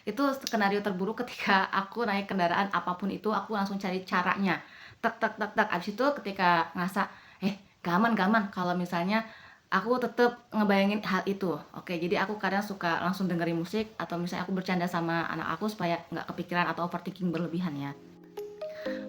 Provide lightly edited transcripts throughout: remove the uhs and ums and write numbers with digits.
Itu skenario terburuk ketika aku naik kendaraan apapun itu, aku langsung cari caranya. Tak tak tak tak. Abis itu ketika ngerasa, gaman gaman kalau misalnya aku tetap ngebayangin hal itu. Oke, jadi aku kadang suka langsung dengerin musik atau misalnya aku bercanda sama anak aku supaya nggak kepikiran atau overthinking berlebihan ya.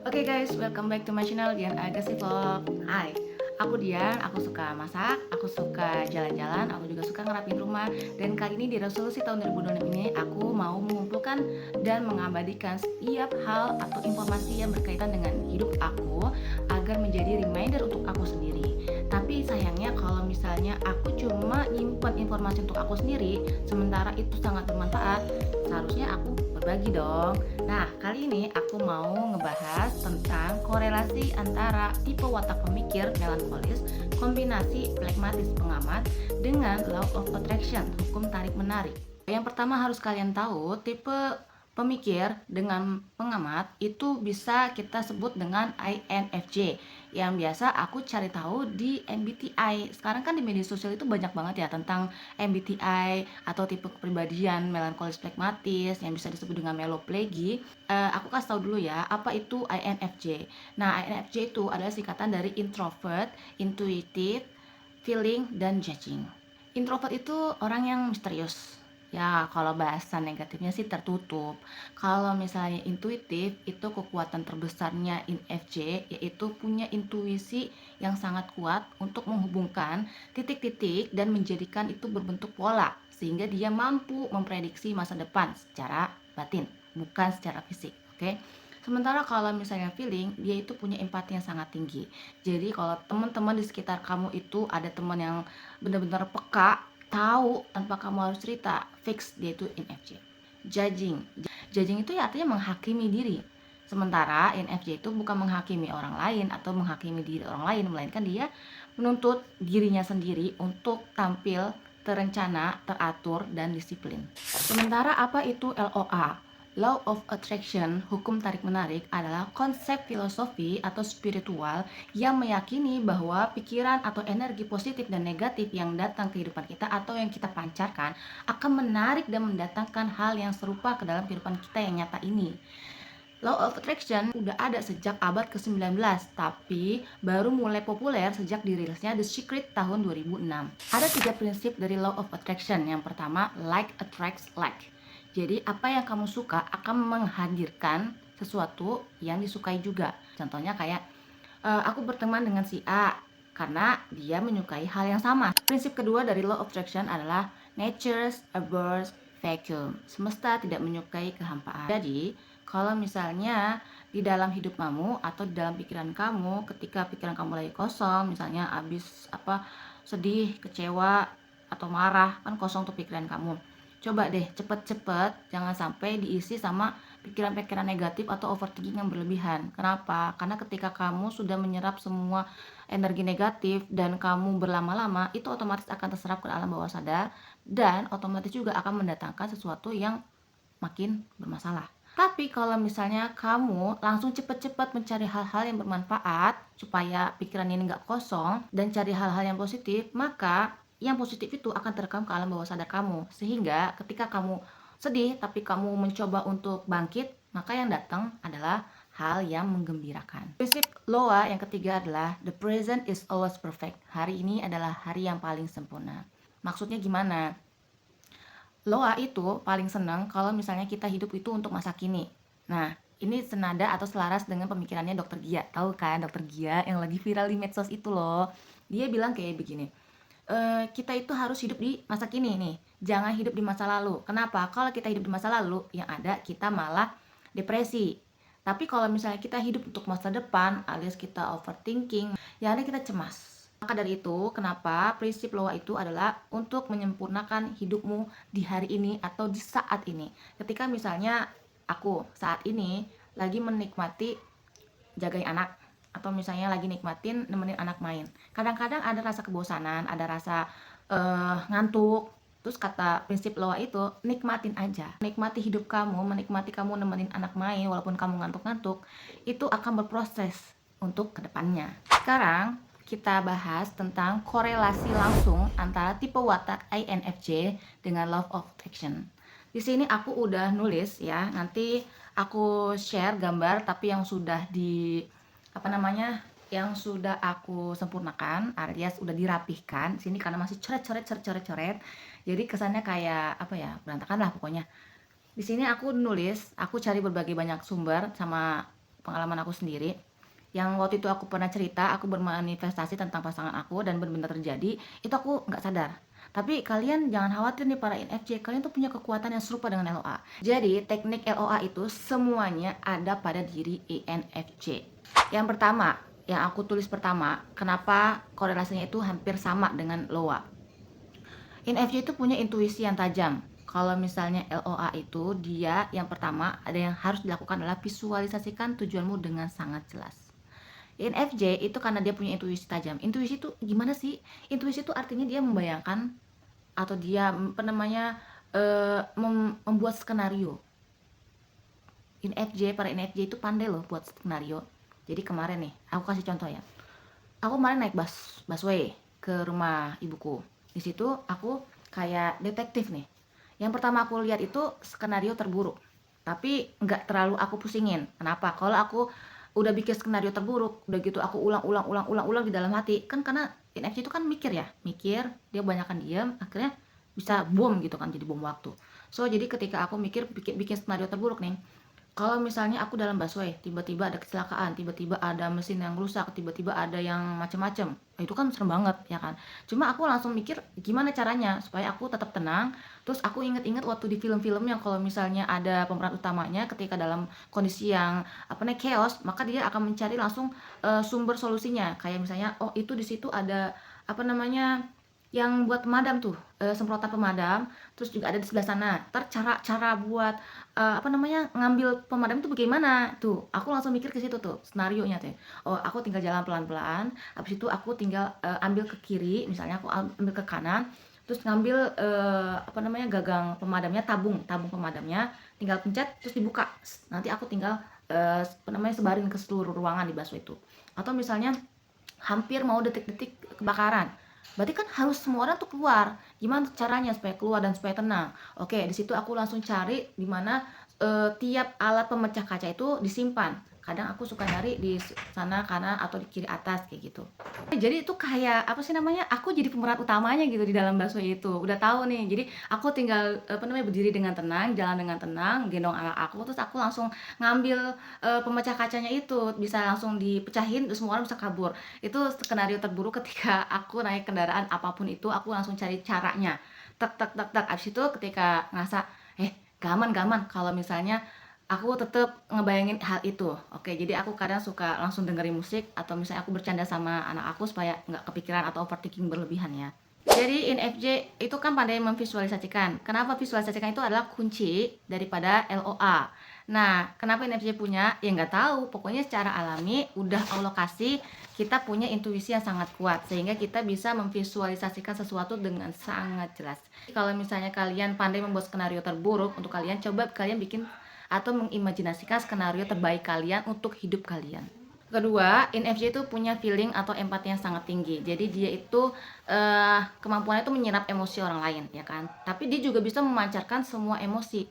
Oke guys, welcome back to my channel Dian Agassi Vlog. Hai, aku Dian, aku suka masak, aku suka jalan-jalan, aku juga suka ngerapin rumah. Dan kali ini di resolusi tahun 2026 ini aku mau mengumpulkan dan mengabadikan setiap hal atau informasi yang berkaitan dengan hidup aku agar menjadi reminder untuk aku sendiri. Tapi sayangnya kalau misalnya aku cuma nyimpen informasi untuk aku sendiri, sementara itu sangat bermanfaat, seharusnya aku berbagi dong. Nah, kali ini aku mau ngebahas tentang korelasi antara tipe watak pemikir melankolis, kombinasi pragmatis pengamat, dengan law of attraction, hukum tarik-menarik. Yang pertama harus kalian tahu, tipe pemikir dengan pengamat itu bisa kita sebut dengan INFJ, yang biasa aku cari tahu di MBTI. Sekarang kan di media sosial itu banyak banget ya tentang MBTI atau tipe kepribadian melankolis pragmatis yang bisa disebut dengan meloplegi. Aku kasih tahu dulu ya, apa itu INFJ. Nah, INFJ itu adalah singkatan dari introvert, intuitive, feeling, dan judging. Introvert itu orang yang misterius. Ya, kalau bahasa negatifnya sih tertutup. Kalau misalnya intuitif, itu kekuatan terbesarnya INFJ, yaitu punya intuisi yang sangat kuat untuk menghubungkan titik-titik dan menjadikan itu berbentuk pola, sehingga dia mampu memprediksi masa depan secara batin, bukan secara fisik. Oke? Sementara kalau misalnya feeling, dia itu punya empati yang sangat tinggi. Jadi kalau teman-teman di sekitar kamu itu ada teman yang benar-benar peka, tahu tanpa kamu harus cerita, fix dia itu INFJ. Judging itu ya artinya menghakimi diri. Sementara INFJ itu bukan menghakimi orang lain atau menghakimi diri orang lain, melainkan dia menuntut dirinya sendiri untuk tampil terencana, teratur, dan disiplin. Sementara apa itu LOA? Law of Attraction, hukum tarik-menarik, adalah konsep filosofi atau spiritual yang meyakini bahwa pikiran atau energi positif dan negatif yang datang ke kehidupan kita atau yang kita pancarkan akan menarik dan mendatangkan hal yang serupa ke dalam kehidupan kita yang nyata ini. Law of Attraction udah ada sejak abad ke-19, tapi baru mulai populer sejak dirilisnya The Secret tahun 2006. Ada 3 prinsip dari Law of Attraction. Yang pertama, like attracts like. Jadi apa yang kamu suka akan menghadirkan sesuatu yang disukai juga. Contohnya kayak aku berteman dengan si A karena dia menyukai hal yang sama. Prinsip kedua dari Law of Attraction adalah nature's abhors vacuum. Semesta tidak menyukai kehampaan. Jadi kalau misalnya di dalam hidup kamu atau di dalam pikiran kamu, ketika pikiran kamu lagi kosong, misalnya habis sedih, kecewa, atau marah, kan kosong tuh pikiran kamu. Coba deh cepet-cepet jangan sampai diisi sama pikiran-pikiran negatif atau overthinking yang berlebihan. Kenapa? Karena ketika kamu sudah menyerap semua energi negatif dan kamu berlama-lama, itu otomatis akan terserap ke alam bawah sadar dan otomatis juga akan mendatangkan sesuatu yang makin bermasalah. Tapi kalau misalnya kamu langsung cepet-cepet mencari hal-hal yang bermanfaat supaya pikiran ini nggak kosong dan cari hal-hal yang positif, maka yang positif itu akan terekam ke alam bawah sadar kamu. Sehingga ketika kamu sedih tapi kamu mencoba untuk bangkit, maka yang datang adalah hal yang menggembirakan. Prinsip LOA yang ketiga adalah the present is always perfect. Hari ini adalah hari yang paling sempurna. Maksudnya gimana? Loa itu paling senang kalau misalnya kita hidup itu untuk masa kini. Nah, ini senada atau selaras dengan pemikirannya Dr. Gia. Tahu kan Dr. Gia yang lagi viral di medsos itu loh. Dia bilang kayak begini, kita itu harus hidup di masa kini nih. Jangan hidup di masa lalu. Kenapa? Kalau kita hidup di masa lalu, yang ada kita malah depresi. Tapi kalau misalnya kita hidup untuk masa depan, alias kita overthinking, yang ada kita cemas. Maka dari itu, kenapa prinsip LOA itu adalah untuk menyempurnakan hidupmu di hari ini atau di saat ini. Ketika misalnya aku saat ini lagi menikmati jagain anak, atau misalnya lagi nikmatin nemenin anak main. Kadang-kadang ada rasa kebosanan, ada rasa ngantuk. Terus kata prinsip LOA itu, nikmatin aja. Nikmati hidup kamu, menikmati kamu nemenin anak main walaupun kamu ngantuk-ngantuk, itu akan berproses untuk kedepannya. Sekarang kita bahas tentang korelasi langsung antara tipe watak INFJ dengan Law of Attraction. Di sini aku udah nulis ya, nanti aku share gambar tapi yang sudah di apa namanya, yang sudah aku sempurnakan alias udah dirapihkan. Sini karena masih coret-coret. Jadi kesannya kayak apa ya, berantakan lah pokoknya. Di sini aku nulis, aku cari berbagai banyak sumber sama pengalaman aku sendiri. Yang waktu itu aku pernah cerita, aku bermanifestasi tentang pasangan aku dan benar-benar terjadi, itu aku nggak sadar. Tapi kalian jangan khawatir nih para INFJ, kalian tuh punya kekuatan yang serupa dengan LOA. Jadi teknik LOA itu semuanya ada pada diri INFJ. Yang pertama, yang aku tulis pertama, kenapa korelasinya itu hampir sama dengan LOA. INFJ itu punya intuisi yang tajam. Kalau misalnya LOA itu dia yang pertama ada yang harus dilakukan adalah visualisasikan tujuanmu dengan sangat jelas. INFJ itu karena dia punya intuisi tajam. Intuisi itu gimana sih? Intuisi itu artinya dia membayangkan atau dia apa namanya membuat skenario. Para INFJ itu pandai loh buat skenario. Jadi kemarin nih, aku kasih contoh ya. Aku kemarin naik busway ke rumah ibuku. Di situ aku kayak detektif nih. Yang pertama aku lihat itu skenario terburuk. Tapi nggak terlalu aku pusingin. Kenapa? Kalau aku udah bikin skenario terburuk, udah gitu aku ulang di dalam hati. Kan karena INFJ itu kan mikir ya, mikir, dia banyakkan diam, akhirnya bisa bom gitu kan, jadi bom waktu. So, jadi ketika aku bikin skenario terburuk nih, kalau misalnya aku dalam busway, tiba-tiba ada kecelakaan, tiba-tiba ada mesin yang rusak, tiba-tiba ada yang macem-macem, itu kan serem banget ya kan. Cuma aku langsung mikir gimana caranya supaya aku tetap tenang. Terus aku inget-inget waktu di film-film yang kalau misalnya ada pemeran utamanya ketika dalam kondisi yang apa nih chaos, maka dia akan mencari langsung sumber solusinya. Kayak misalnya, oh itu di situ ada apa namanya yang buat pemadam tuh, semprotan pemadam, terus juga ada di sebelah sana. Ntar cara buat apa namanya ngambil pemadam itu bagaimana tuh, aku langsung mikir ke situ tuh skenario nya tuh. Oh aku tinggal jalan pelan-pelan, habis itu aku tinggal ambil ke kiri, misalnya aku ambil ke kanan, terus ngambil apa namanya gagang pemadamnya, tabung pemadamnya, tinggal pencet terus dibuka. Nanti aku tinggal apa namanya sebarin ke seluruh ruangan di busway itu. Atau misalnya hampir mau detik-detik kebakaran, berarti kan harus semua orang tuh keluar. Gimana caranya supaya keluar dan supaya tenang? Oke, di situ aku langsung cari di mana tiap alat pemecah kaca itu disimpan. Kadang aku suka nyari di sana kanan atau di kiri atas kayak gitu. Jadi itu kayak apa sih namanya? Aku jadi pemeran utamanya gitu di dalam bakso itu. Udah tahu nih. Jadi aku tinggal apa namanya berdiri dengan tenang, jalan dengan tenang, gendong anak aku, terus aku langsung ngambil pemecah kacanya itu, bisa langsung dipecahin, terus semua orang bisa kabur. Itu skenario terburuk ketika aku naik kendaraan apapun itu, aku langsung cari caranya. Tak tak tak tak. Abis itu ketika ngerasa gaman kalau misalnya aku tetap ngebayangin hal itu. Oke, jadi aku kadang suka langsung dengerin musik atau misalnya aku bercanda sama anak aku supaya nggak kepikiran atau overthinking berlebihan ya. Jadi INFJ itu kan pandai memvisualisasikan. Kenapa visualisasikan itu adalah kunci daripada LOA. Nah, kenapa INFJ punya? Ya nggak tahu. Pokoknya secara alami udah Allah kasih kita punya intuisi yang sangat kuat sehingga kita bisa memvisualisasikan sesuatu dengan sangat jelas. Kalau misalnya kalian pandai membuat skenario terburuk untuk kalian, coba kalian bikin atau mengimajinasikan skenario terbaik kalian untuk hidup kalian. Kedua, INFJ itu punya feeling atau empati yang sangat tinggi. Jadi dia itu kemampuannya itu menyerap emosi orang lain, ya kan. Tapi dia juga bisa memancarkan semua emosi.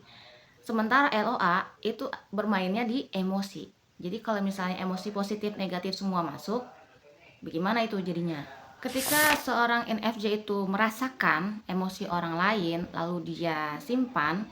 Sementara LOA itu bermainnya di emosi. Jadi kalau misalnya emosi positif, negatif semua masuk, bagaimana itu jadinya? Ketika seorang INFJ itu merasakan emosi orang lain, lalu dia simpan,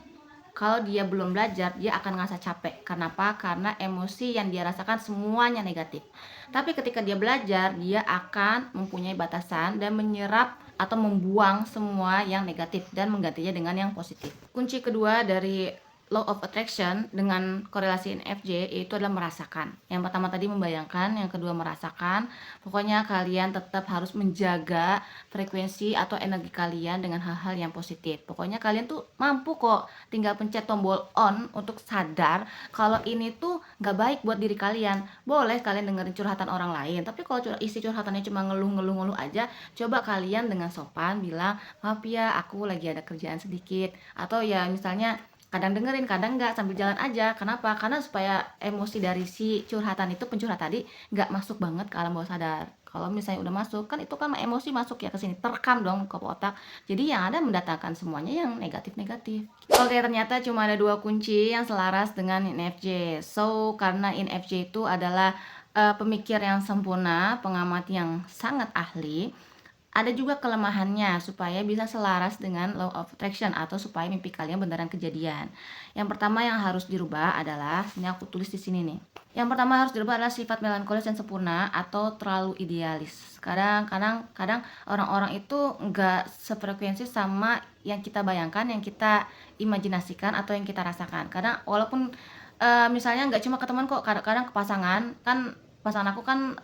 kalau dia belum belajar, dia akan ngerasa capek. Kenapa? Karena emosi yang dia rasakan semuanya negatif. Tapi ketika dia belajar, dia akan mempunyai batasan dan menyerap atau membuang semua yang negatif dan menggantinya dengan yang positif. Kunci kedua dari law of attraction dengan korelasi INFJ itu adalah merasakan. Yang pertama tadi membayangkan, yang kedua merasakan. Pokoknya kalian tetap harus menjaga frekuensi atau energi kalian dengan hal-hal yang positif. Pokoknya kalian tuh mampu kok, tinggal pencet tombol on untuk sadar kalau ini tuh gak baik buat diri kalian. Boleh kalian dengerin curhatan orang lain, tapi kalau isi curhatannya cuma ngeluh aja, coba kalian dengan sopan bilang, maaf ya aku lagi ada kerjaan sedikit. Atau ya misalnya kadang dengerin, kadang enggak, sambil jalan aja. Kenapa? Karena supaya emosi dari si curhatan itu, pencurhat tadi, nggak masuk banget ke alam bawah sadar. Kalau misalnya udah masuk, kan itu kan emosi masuk ya ke sini, terekam dong ke otak. Jadi yang ada mendatangkan semuanya yang negatif-negatif. Oke, ternyata cuma ada dua kunci yang selaras dengan INFJ. So, karena INFJ itu adalah pemikir yang sempurna, pengamat yang sangat ahli, ada juga kelemahannya supaya bisa selaras dengan law of attraction atau supaya mimpi kalian beneran kejadian. Yang pertama yang harus dirubah adalah, ini aku tulis di sini nih. Yang pertama harus dirubah adalah sifat melankolis dan sempurna atau terlalu idealis. Kadang orang-orang itu nggak sefrekuensi sama yang kita bayangkan, yang kita imajinasikan atau yang kita rasakan. Kadang walaupun misalnya nggak cuma ke teman kok, kadang-kadang ke pasangan. Kan pasangan aku kan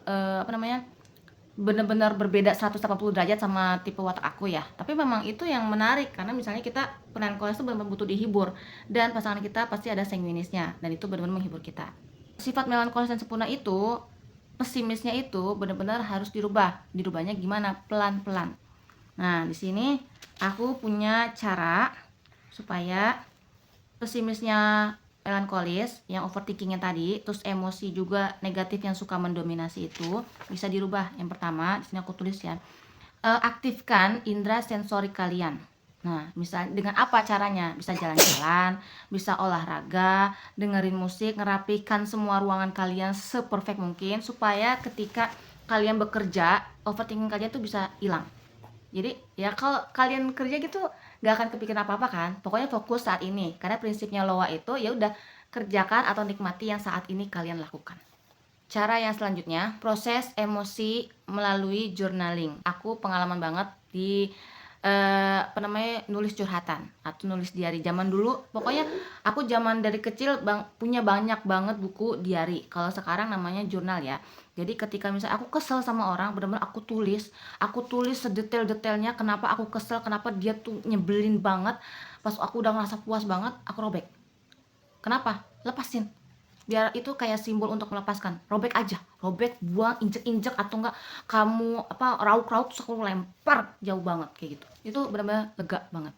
benar-benar berbeda 180 derajat sama tipe watak aku ya. Tapi memang itu yang menarik karena misalnya kita melankolis itu benar-benar butuh dihibur dan pasangan kita pasti ada sanguinisnya dan itu benar-benar menghibur kita. Sifat melankolis dan sempurna itu, pesimisnya itu benar-benar harus dirubah. Dirubahnya gimana? Pelan-pelan. Nah, di sini aku punya cara supaya pesimisnya melankolis, yang overthinkingnya tadi, terus emosi juga negatif yang suka mendominasi itu bisa dirubah. Yang pertama, di sini aku tulis ya, aktifkan indera sensori kalian. Nah, misal dengan apa caranya? Bisa jalan-jalan, bisa olahraga, dengerin musik, ngerapikan semua ruangan kalian seperfect mungkin supaya ketika kalian bekerja, overthinking kalian tuh bisa hilang. Jadi ya kalau kalian kerja gitu gak akan kepikiran apa-apa kan, pokoknya fokus saat ini, karena prinsipnya Loa itu ya udah kerjakan atau nikmati yang saat ini kalian lakukan. Cara yang selanjutnya, proses emosi melalui journaling. Aku pengalaman banget di nulis curhatan atau nulis diary zaman dulu. Pokoknya aku zaman dari kecil punya banyak banget buku diary. Kalau sekarang namanya jurnal ya. Jadi ketika misalnya aku kesel sama orang, benar-benar aku tulis sedetail-detailnya kenapa aku kesel, kenapa dia tuh nyebelin banget. Pas aku udah ngerasa puas banget, aku robek. Kenapa? Lepasin. Biar itu kayak simbol untuk melepaskan. Robek aja, robek, buang, injek-injek, atau enggak kamu rauk-rauk terus aku lempar jauh banget kayak gitu. Itu benar-benar lega banget.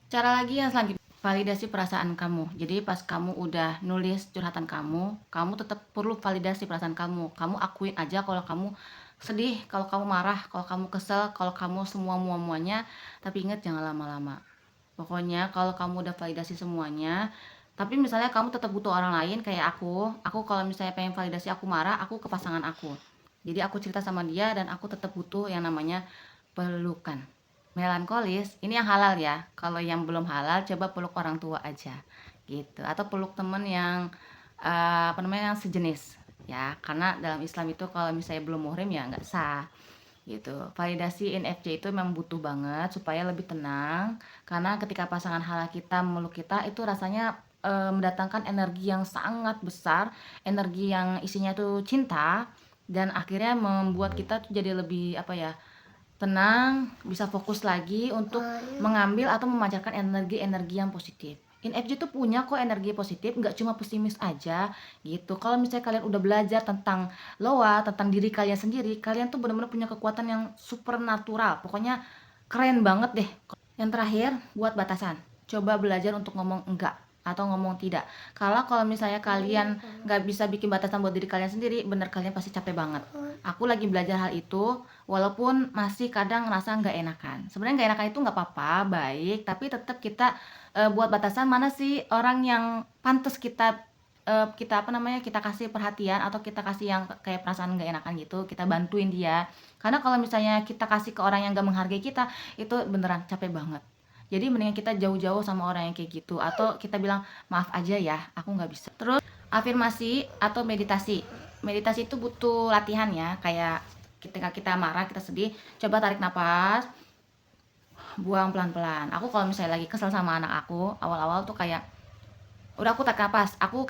Cara lagi yang selanjutnya, validasi perasaan kamu. Jadi pas kamu udah nulis curhatan kamu tetap perlu validasi perasaan kamu. Kamu akuin aja kalau kamu sedih, kalau kamu marah, kalau kamu kesel, kalau kamu semua muanya. Tapi ingat jangan lama-lama. Pokoknya kalau kamu udah validasi semuanya, tapi misalnya kamu tetap butuh orang lain kayak aku kalau misalnya pengen validasi aku marah, aku ke pasangan aku. Jadi aku cerita sama dia dan aku tetap butuh yang namanya pelukan. Melankolis, ini yang halal ya. Kalau yang belum halal, coba peluk orang tua aja, gitu. Atau peluk temen yang yang sejenis, ya. Karena dalam Islam itu kalau misalnya belum muhrim ya nggak sah, gitu. Validasi INFJ itu memang butuh banget supaya lebih tenang. Karena ketika pasangan halal kita meluk kita itu rasanya mendatangkan energi yang sangat besar, energi yang isinya tuh cinta, dan akhirnya membuat kita tuh jadi lebih tenang, bisa fokus lagi untuk mengambil atau memancarkan energi-energi yang positif. INFJ tuh punya kok energi positif, nggak cuma pesimis aja gitu. Kalau misalnya kalian udah belajar tentang Loa, tentang diri kalian sendiri, kalian tuh benar-benar punya kekuatan yang supernatural. Pokoknya keren banget deh. Yang terakhir, buat batasan. Coba belajar untuk ngomong enggak atau ngomong tidak. Kalau misalnya kalian nggak bisa bikin batasan buat diri kalian sendiri, bener kalian pasti capek banget. Aku lagi belajar hal itu, walaupun masih kadang ngerasa nggak enakan. Sebenarnya nggak enakan itu nggak apa-apa, baik, tapi tetap kita buat batasan mana sih orang yang pantas kita kita kasih perhatian atau kita kasih yang kayak perasaan nggak enakan gitu, kita bantuin dia. Karena kalau misalnya kita kasih ke orang yang nggak menghargai kita, itu beneran capek banget. Jadi mendingan kita jauh-jauh sama orang yang kayak gitu, atau kita bilang maaf aja ya, aku nggak bisa. Terus afirmasi atau meditasi. Meditasi itu butuh latihan ya, kayak ketika kita marah, kita sedih, coba tarik nafas, buang pelan-pelan. Aku kalau misalnya lagi kesel sama anak aku, awal-awal tuh kayak udah aku tarik nafas, aku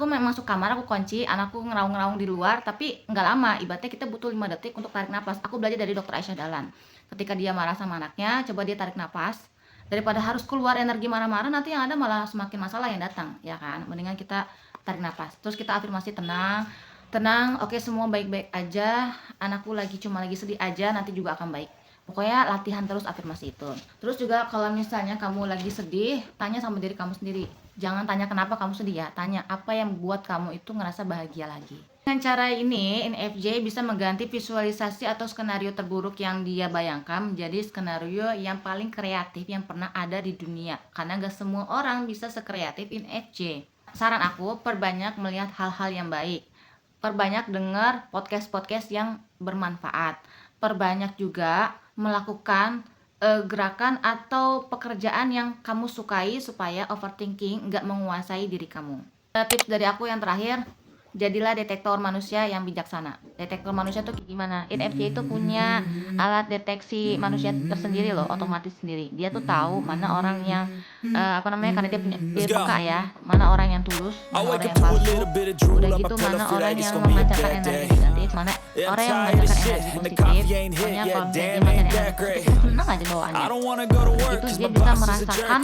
memang masuk kamar, aku kunci, anakku ngeraung-ngeraung di luar, tapi nggak lama, ibaratnya kita butuh 5 detik untuk tarik nafas. Aku belajar dari dokter Aisyah Dahlan. Ketika dia marah sama anaknya, coba dia tarik nafas, daripada harus keluar energi marah-marah, nanti yang ada malah semakin masalah yang datang, ya kan. Mendingan kita tarik nafas, terus kita afirmasi tenang, tenang, oke, semua baik-baik aja, anakku lagi sedih aja, nanti juga akan baik. Pokoknya latihan terus afirmasi itu. Terus juga kalau misalnya kamu lagi sedih, tanya sama diri kamu sendiri. Jangan tanya kenapa kamu sedih ya, tanya apa yang buat kamu itu ngerasa bahagia lagi. Dengan cara ini, INFJ bisa mengganti visualisasi atau skenario terburuk yang dia bayangkan menjadi skenario yang paling kreatif yang pernah ada di dunia. Karena gak semua orang bisa sekreatif INFJ. Saran aku, perbanyak melihat hal-hal yang baik. Perbanyak dengar podcast-podcast yang bermanfaat. Perbanyak juga melakukan gerakan atau pekerjaan yang kamu sukai supaya overthinking nggak menguasai diri kamu. Tips dari aku yang terakhir, jadilah detektor manusia yang bijaksana. Detektor manusia tuh gimana? INFJ itu punya alat deteksi manusia tersendiri loh, otomatis sendiri. Dia tuh tahu mana orang yang karena dia peka ya, mana orang yang tulus, mana orang yang palsu. Udah gitu mana orang yang memancarkan energi negatif, mana orang yang memancarkan energi positif. Pokoknya kalau dia memancarkan energi positif, senang aja bawaannya. Itu dia bisa merasakan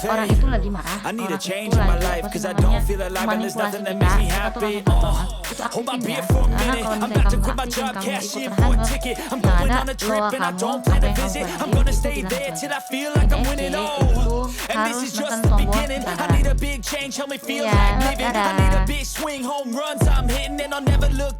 orang itu lagi marah, orang itu lagi manipulasi kita. Kita tuh langsung banget itu aktifin ya, karena kalau misalnya kamu aktifin, kamu ikut terhadap yang ada loa kamu, apa yang kamu pelajari itu bilang NFJ itu harus menekan tombol kesadaran. Iya, dadah.